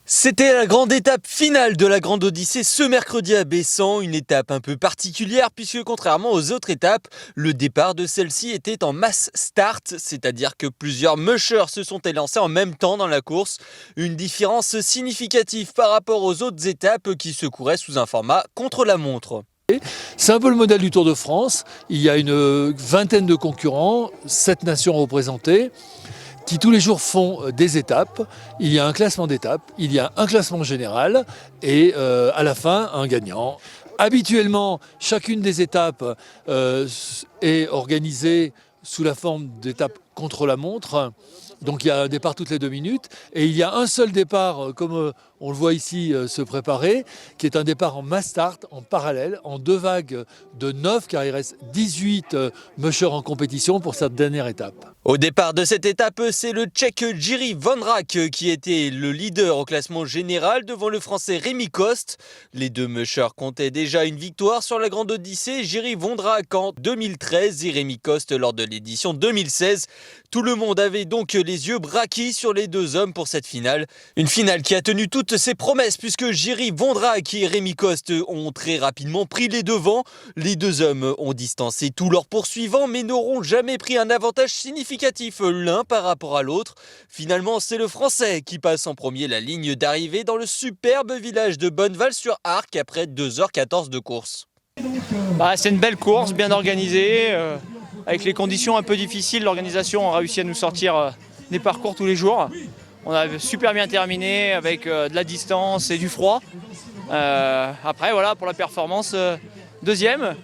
C'était la grande étape finale de la Grande Odyssée ce mercredi à Bessan, une étape un peu particulière puisque contrairement aux autres étapes, le départ de celle-ci était en mass start, c'est-à-dire que plusieurs mushers se sont élancés en même temps dans la course, une différence significative par rapport aux autres étapes qui se couraient sous un format contre-la-montre. C'est un peu le modèle du Tour de France, il y a une vingtaine de concurrents, 7 nations représentées, qui tous les jours font des étapes. Il y a un classement d'étapes, il y a un classement général et à la fin un gagnant. Habituellement, chacune des étapes est organisée sous la forme d'étapes contre la montre. Donc il y a un départ toutes les 2 minutes et il y a un seul départ, comme on le voit ici se préparer, qui est un départ en mass start, en parallèle, en 2 vagues de 9, car il reste 18 mushers en compétition pour cette dernière étape. Au départ de cette étape, c'est le Tchèque Jiří Vondrák qui était le leader au classement général devant le Français Rémi Coste. Les 2 mushers comptaient déjà une victoire sur la Grande Odyssée, Jiří Vondrák en 2013 et Rémi Coste lors de l'édition 2016. Tout le monde avait donc les yeux braqués sur les 2 hommes pour cette finale. Une finale qui a tenu toutes ses promesses puisque Jiří Vondrák et Rémi Coste ont très rapidement pris les devants. Les 2 hommes ont distancé tous leurs poursuivants mais n'auront jamais pris un avantage significatif l'un par rapport à l'autre. Finalement, c'est le Français qui passe en premier la ligne d'arrivée dans le superbe village de Bonneval-sur-Arc après 2h14 de course. C'est une belle course, bien organisée, avec les conditions un peu difficiles. L'organisation a réussi à nous sortir des parcours tous les jours. On a super bien terminé avec de la distance et du froid. Après, voilà, pour la performance, deuxième,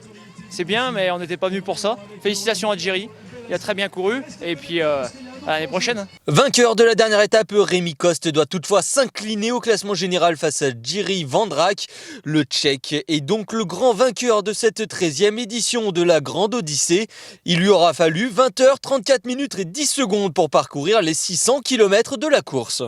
c'est bien, mais on n'était pas venu pour ça. Félicitations à Jiří. Il a très bien couru et puis à l'année prochaine. Vainqueur de la dernière étape, Rémi Coste doit toutefois s'incliner au classement général face à Jiří Vondrák. Le Tchèque est donc le grand vainqueur de cette 13e édition de la Grande Odyssée. Il lui aura fallu 20h, 34 minutes et 10 secondes pour parcourir les 600 km de la course.